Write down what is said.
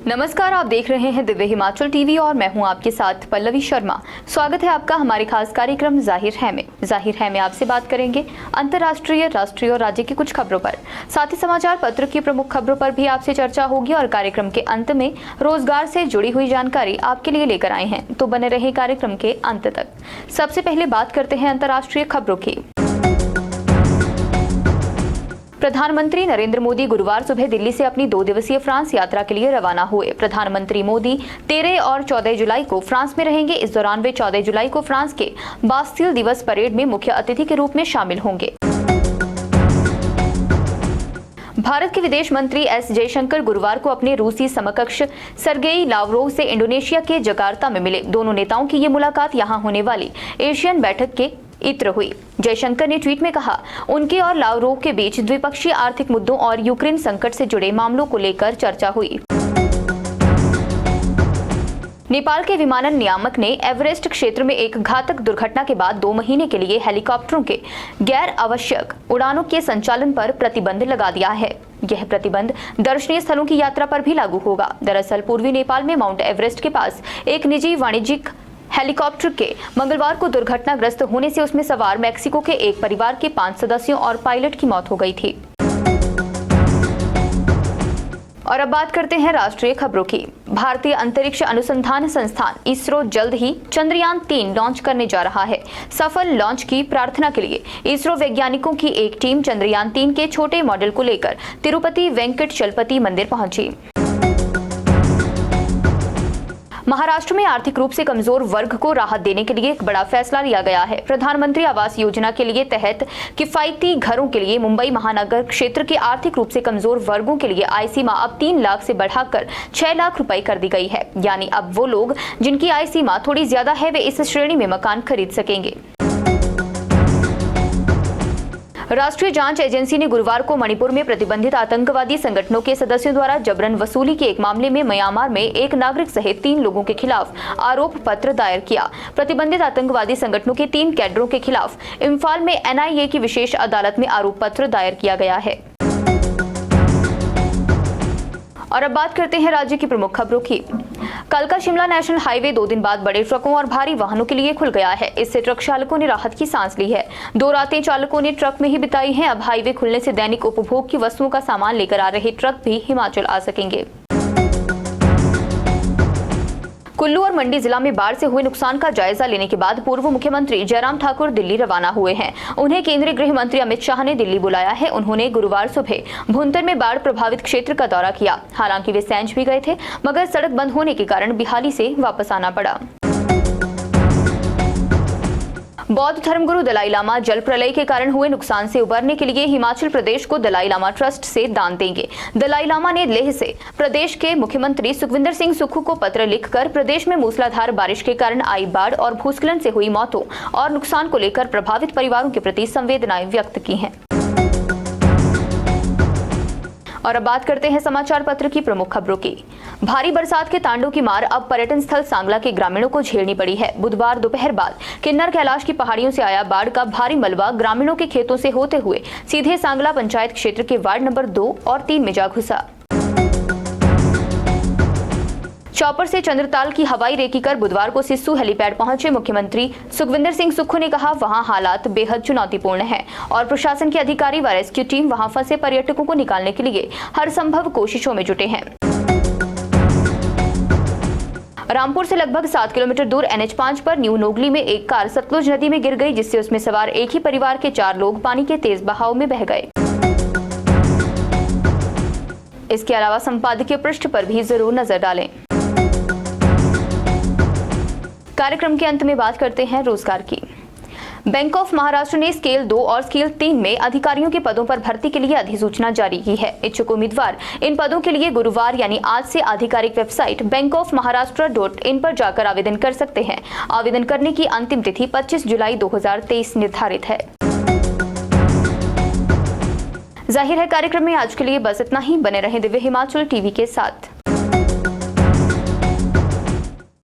नमस्कार, आप देख रहे हैं दिव्य हिमाचल टीवी और मैं हूं आपके साथ पल्लवी शर्मा। स्वागत है आपका हमारे खास कार्यक्रम जाहिर है में आपसे बात करेंगे अंतर्राष्ट्रीय, राष्ट्रीय और राज्य की कुछ खबरों पर। साथ ही समाचार पत्र की प्रमुख खबरों पर भी आपसे चर्चा होगी और कार्यक्रम के अंत में रोजगार से जुड़ी हुई जानकारी आपके लिए लेकर आए हैं, तो बने रहे कार्यक्रम के अंत तक। सबसे पहले बात करते हैं अंतर्राष्ट्रीय खबरों की। प्रधानमंत्री नरेंद्र मोदी गुरुवार सुबह दिल्ली से अपनी 2 दिवसीय फ्रांस यात्रा के लिए रवाना हुए। प्रधानमंत्री मोदी 13 और 14 जुलाई को फ्रांस में रहेंगे। इस दौरान वे 14 जुलाई को फ्रांस के बास्टिल दिवस परेड में मुख्य अतिथि के रूप में शामिल होंगे। भारत के विदेश मंत्री एस जयशंकर गुरुवार को अपने रूसी समकक्ष सर्गेई लावरोव से इंडोनेशिया के जकार्ता में मिले। दोनों नेताओं की ये मुलाकात यहां होने वाली एशियन बैठक के इत्र हुई। जयशंकर ने ट्वीट में कहा, उनके और लावरोव के बीच द्विपक्षीय आर्थिक मुद्दों और यूक्रेन संकट से जुड़े मामलों को लेकर चर्चा हुई। नेपाल के विमानन नियामक ने एवरेस्ट क्षेत्र में एक घातक दुर्घटना के बाद 2 महीने के लिए हेलीकॉप्टरों के गैर आवश्यक उड़ानों के संचालन पर प्रतिबंध लगा दिया है। यह प्रतिबंध दर्शनीय स्थलों की यात्रा पर भी लागू होगा। दरअसल पूर्वी नेपाल में माउंट एवरेस्ट के पास एक निजी वाणिज्यिक हेलीकॉप्टर के मंगलवार को दुर्घटनाग्रस्त होने से उसमें सवार मैक्सिको के एक परिवार के 5 सदस्यों और पायलट की मौत हो गई थी। और अब बात करते हैं राष्ट्रीय खबरों की। भारतीय अंतरिक्ष अनुसंधान संस्थान इसरो जल्द ही चंद्रयान 3 लॉन्च करने जा रहा है। सफल लॉन्च की प्रार्थना के लिए इसरो वैज्ञानिकों की एक टीम चंद्रयान 3 के छोटे मॉडल को लेकर तिरुपति वेंकटचलपति मंदिर पहुंची। महाराष्ट्र में आर्थिक रूप से कमजोर वर्ग को राहत देने के लिए एक बड़ा फैसला लिया गया है। प्रधानमंत्री आवास योजना के लिए तहत किफायती घरों के लिए मुंबई महानगर क्षेत्र के आर्थिक रूप से कमजोर वर्गों के लिए आय सीमा अब 3 लाख से बढ़ाकर 6 लाख रुपए कर दी गई है। यानी अब वो लोग जिनकी आय सीमा थोड़ी ज्यादा है वे इस श्रेणी में मकान खरीद सकेंगे। राष्ट्रीय जांच एजेंसी ने गुरुवार को मणिपुर में प्रतिबंधित आतंकवादी संगठनों के सदस्यों द्वारा जबरन वसूली के एक मामले में म्यांमार में एक नागरिक सहित 3 लोगों के खिलाफ आरोप पत्र दायर किया। प्रतिबंधित आतंकवादी संगठनों के 3 कैडरों के खिलाफ इम्फाल में एनआईए की विशेष अदालत में आरोप पत्र दायर किया गया है। और अब बात करते हैं राज्य की प्रमुख खबरों की। कलका शिमला नेशनल हाईवे 2 दिन बाद बड़े ट्रकों और भारी वाहनों के लिए खुल गया है। इससे ट्रक चालकों ने राहत की सांस ली है। 2 रातें चालकों ने ट्रक में ही बिताई हैं। अब हाईवे खुलने से दैनिक उपभोग की वस्तुओं का सामान लेकर आ रहे ट्रक भी हिमाचल आ सकेंगे। कुल्लू और मंडी जिला में बाढ़ से हुए नुकसान का जायजा लेने के बाद पूर्व मुख्यमंत्री जयराम ठाकुर दिल्ली रवाना हुए हैं। उन्हें केंद्रीय गृह मंत्री अमित शाह ने दिल्ली बुलाया है। उन्होंने गुरुवार सुबह भुंतर में बाढ़ प्रभावित क्षेत्र का दौरा किया। हालांकि वे सैंज भी गए थे, मगर सड़क बंद होने के कारण बिहाली से वापस आना पड़ा। बौद्ध धर्मगुरु दलाई लामा जल प्रलय के कारण हुए नुकसान से उबरने के लिए हिमाचल प्रदेश को दलाई लामा ट्रस्ट से दान देंगे। दलाई लामा ने लेह से प्रदेश के मुख्यमंत्री सुखविंदर सिंह सुक्खू को पत्र लिखकर प्रदेश में मूसलाधार बारिश के कारण आई बाढ़ और भूस्खलन से हुई मौतों और नुकसान को लेकर प्रभावित परिवारों के प्रति संवेदनाएं व्यक्त की हैं। और अब बात करते हैं समाचार पत्र की प्रमुख खबरों की। भारी बरसात के तांडव की मार अब पर्यटन स्थल सांगला के ग्रामीणों को झेलनी पड़ी है। बुधवार दोपहर बाद किन्नर कैलाश की पहाड़ियों से आया बाढ़ का भारी मलबा ग्रामीणों के खेतों से होते हुए सीधे सांगला पंचायत क्षेत्र के वार्ड नंबर 2 और 3 में जा घुसा। चौपर से चंद्रताल की हवाई रेकी कर बुधवार को सिस्सू हेलीपैड पहुंचे मुख्यमंत्री सुखविंदर सिंह सुक्खू ने कहा, वहां हालात बेहद चुनौतीपूर्ण हैं और प्रशासन के अधिकारी व रेस्क्यू टीम वहां फंसे पर्यटकों को निकालने के लिए हर संभव कोशिशों में जुटे हैं। रामपुर से लगभग 7 किलोमीटर दूर NH5 पर न्यू नोगली में एक कार सतलुज नदी में गिर गई, जिससे उसमें सवार एक ही परिवार के 4 लोग पानी के तेज बहाव में बह गए। इसके अलावा संपादकीय पृष्ठ पर भी जरूर नजर डालें। कार्यक्रम के अंत में बात करते हैं रोजगार की। बैंक ऑफ महाराष्ट्र ने स्केल 2 और स्केल 3 में अधिकारियों के पदों पर भर्ती के लिए अधिसूचना जारी की है। इच्छुक उम्मीदवार इन पदों के लिए गुरुवार यानी आज से आधिकारिक वेबसाइट bankofmaharashtra.in पर जाकर आवेदन कर सकते हैं। आवेदन करने की अंतिम तिथि 25 जुलाई 2023 निर्धारित है। जाहिर है कार्यक्रम में आज के लिए बस इतना ही। बने रहें दिव्य हिमाचल टीवी के साथ।